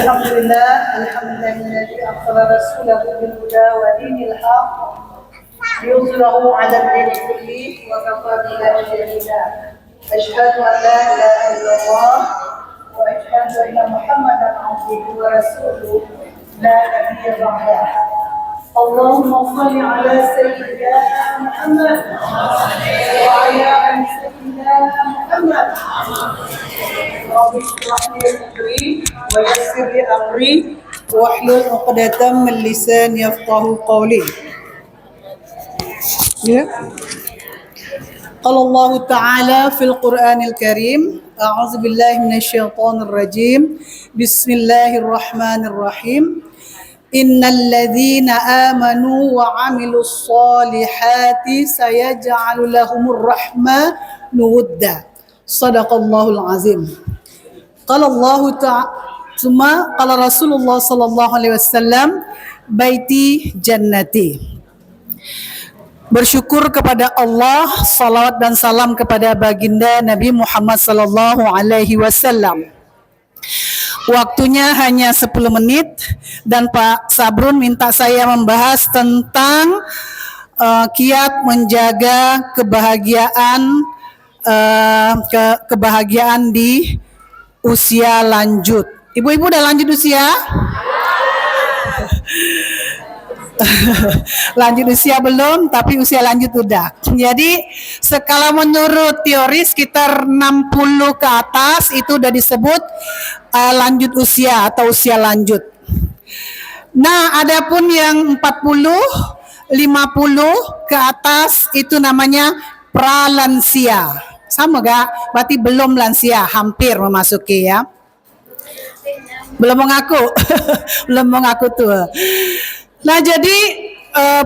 Alhamdulillah, alhamdulillah arsala rasulahu bil huda wa dinil haq liyuzhirahu 'ala ad-din kullihi wa kafa billahi shahida. Asyhadu an la ilaha illallah wa asyhadu anna Muhammadan 'abduhu wa rasuluhu la nabiyya ba'dah. Allahumma shalli 'ala sayyidina Muhammad wa 'ala ali sayyidina Muhammad. Rabbi shrah li sadri wa yassir li amri wahlul 'uqdatam min lisani yafqahu qawli. Ya. Qala Allah Ta'ala fil Qur'anil Karim, a'udzu billahi minasyaitonir rajim. Bismillahirrahmanirrahim. Innal ladzina amanu wa 'amilus solihati sayaj'alu lahumur rahmanu wudda. Shadaqallahul azim. Qala Allah Ta'ala, summa qala Rasulullah sallallahu alaihi wasallam, baiti jannati. Bersyukur kepada Allah, salawat dan salam kepada baginda Nabi Muhammad sallallahu alaihi wasallam. Waktunya hanya 10 menit dan Pak Sabrun minta saya membahas tentang kiat menjaga kebahagiaan di usia lanjut. Ibu-ibu udah lanjut usia? Lanjut usia belum, tapi usia lanjut udah. Jadi skala menurut teori sekitar 60 ke atas itu udah disebut lanjut usia atau usia lanjut. Nah, adapun yang 40, 50 ke atas itu namanya pralansia. Sama gak? Berarti belum lansia, hampir memasuki ya. Belum mengaku. Belum mengaku tuh. Nah, jadi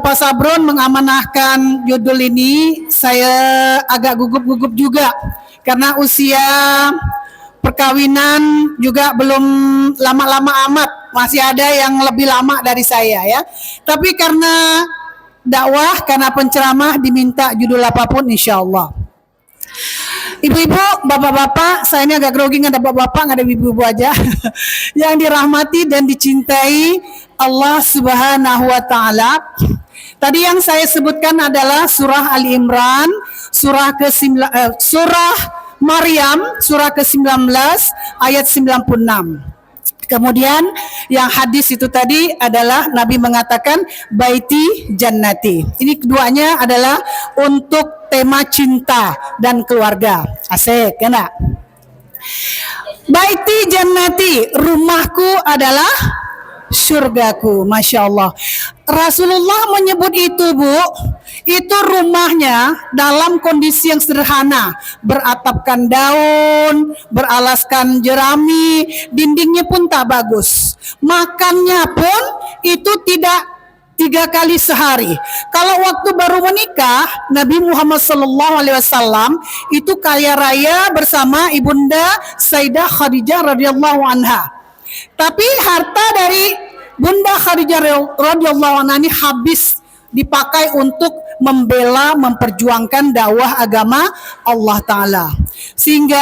Pak Sabrun mengamanahkan judul ini, saya agak gugup-gugup juga karena usia perkawinan juga belum lama-lama amat, masih ada yang lebih lama dari saya ya. Tapi karena dakwah, karena penceramah diminta judul apapun insya Allah. Ibu-ibu, bapak-bapak, saya ini agak grogi nggak ada bapak-bapak, nggak ada ibu-ibu aja. Yang dirahmati dan dicintai Allah Subhanahu wa Ta'ala. Tadi yang saya sebutkan adalah surah Ali Imran, surah Maryam, surah ke-19 ayat 96. Kemudian yang hadis itu tadi adalah Nabi mengatakan baiti jannati. Ini keduanya adalah untuk tema cinta dan keluarga. Asik, ya? Baiti jannati, rumahku adalah surgaku. Masya Allah. Rasulullah menyebut itu, Bu, itu rumahnya dalam kondisi yang sederhana, beratapkan daun, beralaskan jerami, dindingnya pun tak bagus, makannya pun itu tidak 3 kali sehari. Kalau waktu baru menikah, Nabi Muhammad SAW itu kaya raya bersama ibunda Sayyidah Khadijah radhiyallahu anha. Tapi harta dari Bunda Khadijah radhiyallahu anha ini habis dipakai untuk membela, memperjuangkan dakwah agama Allah Ta'ala. Sehingga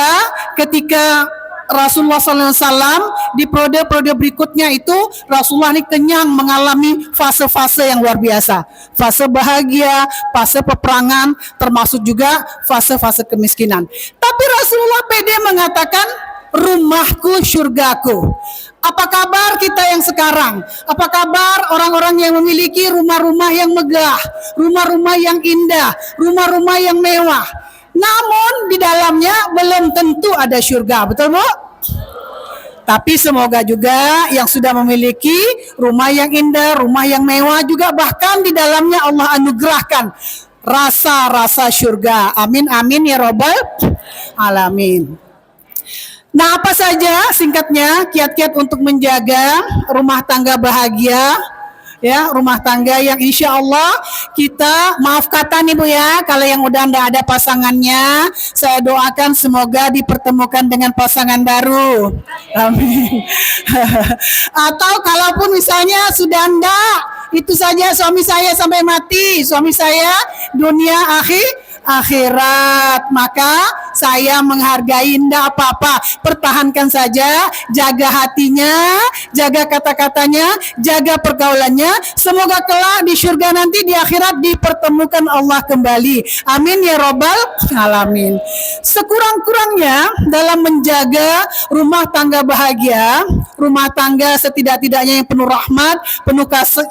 ketika Rasulullah SAW di periode-periode berikutnya itu Rasulullah ini kenyang mengalami fase-fase yang luar biasa. Fase bahagia, fase peperangan, termasuk juga fase-fase kemiskinan. Tapi Rasulullah pede mengatakan, rumahku surgaku. Apa kabar kita yang sekarang? Apa kabar orang-orang yang memiliki rumah-rumah yang megah, rumah-rumah yang indah, rumah-rumah yang mewah? Namun di dalamnya belum tentu ada surga, betul Bu? Tapi semoga juga yang sudah memiliki rumah yang indah, rumah yang mewah juga bahkan di dalamnya Allah anugerahkan rasa-rasa surga. Amin amin ya robbal alamin. Nah, apa saja singkatnya kiat-kiat untuk menjaga rumah tangga bahagia, ya, rumah tangga yang insya Allah kita, maaf kata nih Bu ya, kalau yang udah nggak ada pasangannya, saya doakan semoga dipertemukan dengan pasangan baru. Amin. Atau kalaupun misalnya sudah enggak, itu saja suami saya sampai mati, suami saya dunia akhirat, maka saya menghargai, enggak apa-apa. Pertahankan saja, jaga hatinya, jaga kata-katanya, jaga pergaulannya. Semoga kelak di surga nanti di akhirat dipertemukan Allah kembali. Amin ya robbal alamin. Sekurang-kurangnya dalam menjaga rumah tangga bahagia, rumah tangga setidak-tidaknya yang penuh rahmat, penuh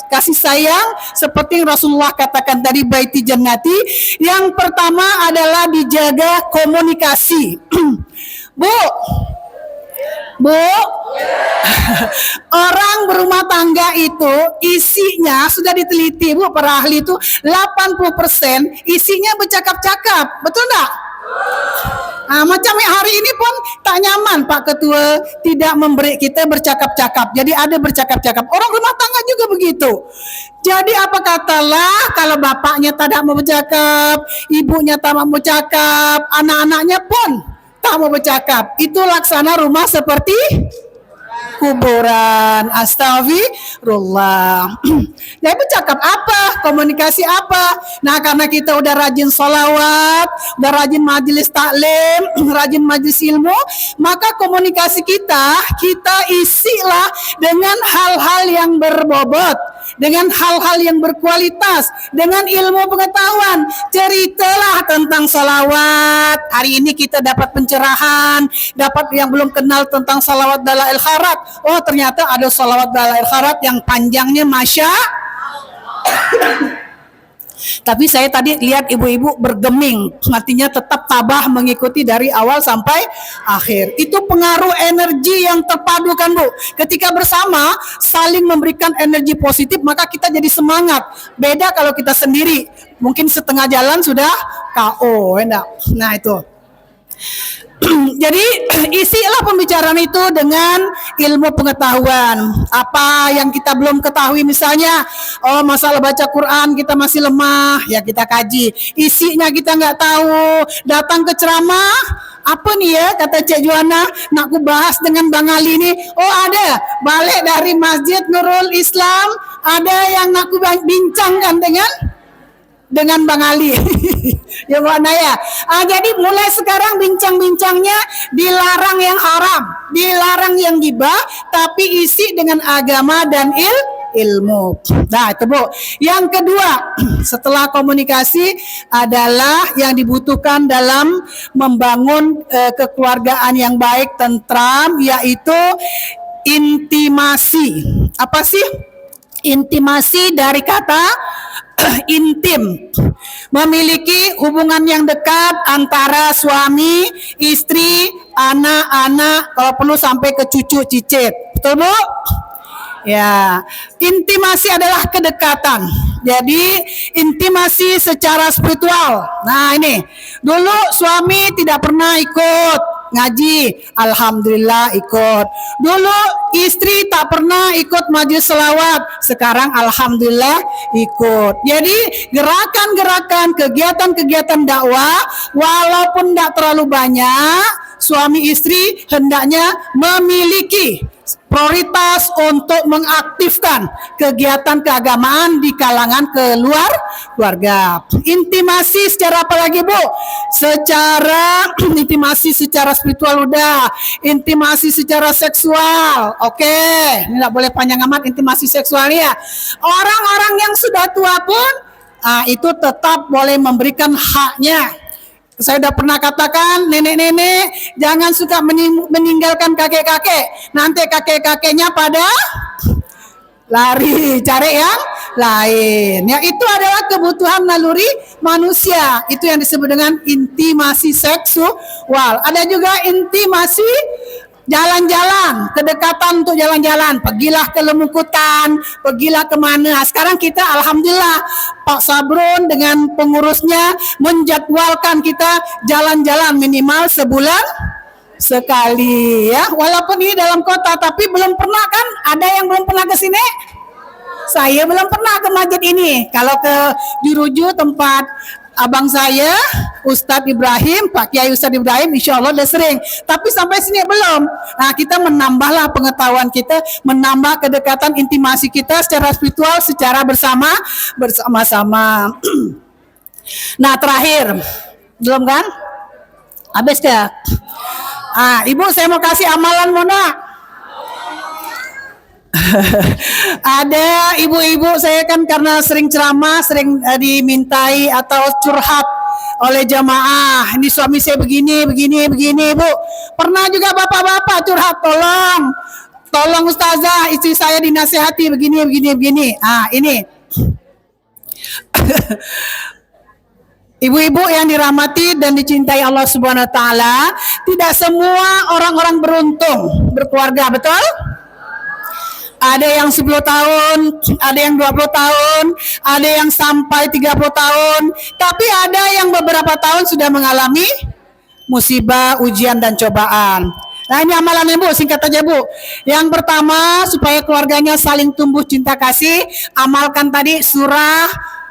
kasih sayang, seperti yang Rasulullah katakan tadi, baiti jannati. Yang pertama adalah dijaga komunikasi. Bu, orang berumah tangga itu isinya sudah diteliti, Bu, para ahli itu 80% isinya bercakap-cakap, betul enggak? Nah, macam hari ini pun tak nyaman Pak Ketua tidak memberi kita bercakap-cakap. Jadi ada bercakap-cakap. Orang rumah tangga juga begitu. Jadi apa katalah kalau bapaknya tak mau bercakap, ibunya tak mau bercakap, anak-anaknya pun tak mau bercakap. Itu laksana rumah seperti kuburan. Astagfirullah. Jadi bercakap apa? Komunikasi apa? Nah, karena kita udah rajin sholawat, udah rajin majelis taklim, rajin majelis ilmu, maka komunikasi kita isilah dengan hal-hal yang berbobot, dengan hal-hal yang berkualitas, dengan ilmu pengetahuan. Ceritalah tentang sholawat. Hari ini kita dapat pencerahan, dapat yang belum kenal tentang sholawat dalail kharat. Oh, ternyata ada sholawat dalail kharat yang panjangnya Masya. Tapi saya tadi lihat ibu-ibu bergeming, artinya tetap tabah mengikuti dari awal sampai akhir. Itu pengaruh energi yang terpadu kan, Bu. Ketika bersama saling memberikan energi positif, maka kita jadi semangat. Beda kalau kita sendiri, mungkin setengah jalan sudah KO, enggak? Nah, itu. Jadi isilah pembicaraan itu dengan ilmu pengetahuan. Apa yang kita belum ketahui, misalnya masalah baca Quran kita masih lemah, ya kita kaji. Isinya kita nggak tahu. Datang ke ceramah, apa nih ya kata Cik Juana, nak ku bahas dengan Bang Ali ini. Oh, ada balik dari Masjid Nurul Islam, ada yang nak ku bincangkan dengan Bang Ali. Ya mana ya. Jadi mulai sekarang bincang-bincangnya dilarang yang haram, dilarang yang gibah, tapi isi dengan agama dan ilmu. Nah, itu Bu. Yang kedua, setelah komunikasi adalah yang dibutuhkan dalam membangun kekeluargaan yang baik, tentram, yaitu intimasi. Apa sih? Intimasi dari kata intim, memiliki hubungan yang dekat antara suami, istri, anak-anak, kalau perlu sampai ke cucu cicit. Betul, Bu? Ya, intimasi adalah kedekatan. Jadi intimasi secara spiritual. Nah, ini dulu suami tidak pernah ikut ngaji, alhamdulillah ikut. Dulu istri tak pernah ikut majelis selawat, sekarang alhamdulillah ikut. Jadi gerakan-gerakan, kegiatan-kegiatan dakwah walaupun tidak terlalu banyak, suami istri hendaknya memiliki prioritas untuk mengaktifkan kegiatan keagamaan di kalangan keluarga. Intimasi secara apa lagi, Bu? Secara intimasi secara spiritual udah, intimasi secara seksual. Oke, ini enggak boleh panjang amat intimasi seksual ya. Orang-orang yang sudah tua pun itu tetap boleh memberikan haknya. Saya sudah pernah katakan, nenek-nenek jangan suka meninggalkan kakek-kakek. Nanti kakek-kakeknya pada lari cari yang lain. Ya, itu adalah kebutuhan naluri manusia. Itu yang disebut dengan intimasi seksual. Ada juga intimasi jalan-jalan, kedekatan untuk jalan-jalan. Pergilah ke Lemukutan, pergilah kemana. Sekarang kita alhamdulillah Pak Sabrun dengan pengurusnya menjadwalkan kita jalan-jalan minimal sebulan sekali ya. Walaupun ini dalam kota, tapi belum pernah kan? Ada yang belum pernah ke sini? Saya belum pernah ke masjid ini. Kalau ke Juruju tempat abang saya, Ustadz Ibrahim, Pak Kiai Ustadz Ibrahim, insya Allah udah sering. Tapi sampai sini belum. Nah, kita menambahlah pengetahuan kita, menambah kedekatan intimasi kita secara spiritual, secara bersama-sama. Nah, terakhir, belum kan? Habis ya? Ibu saya mau kasih amalan Mona. Ada ibu-ibu, saya kan karena sering ceramah, sering dimintai atau curhat oleh jamaah. Ini suami saya begini, Bu. Pernah juga bapak-bapak curhat, tolong ustazah, istri saya dinasehati begini. Ini. Ibu-ibu yang dirahmati dan dicintai Allah Subhanahu wa taala, tidak semua orang-orang beruntung berkeluarga, betul? Ada yang 10 tahun, ada yang 20 tahun, ada yang sampai 30 tahun, tapi ada yang beberapa tahun sudah mengalami musibah, ujian dan cobaan. Nah, ini amalannya Bu, singkat aja Bu. Yang pertama, supaya keluarganya saling tumbuh cinta kasih, amalkan tadi surah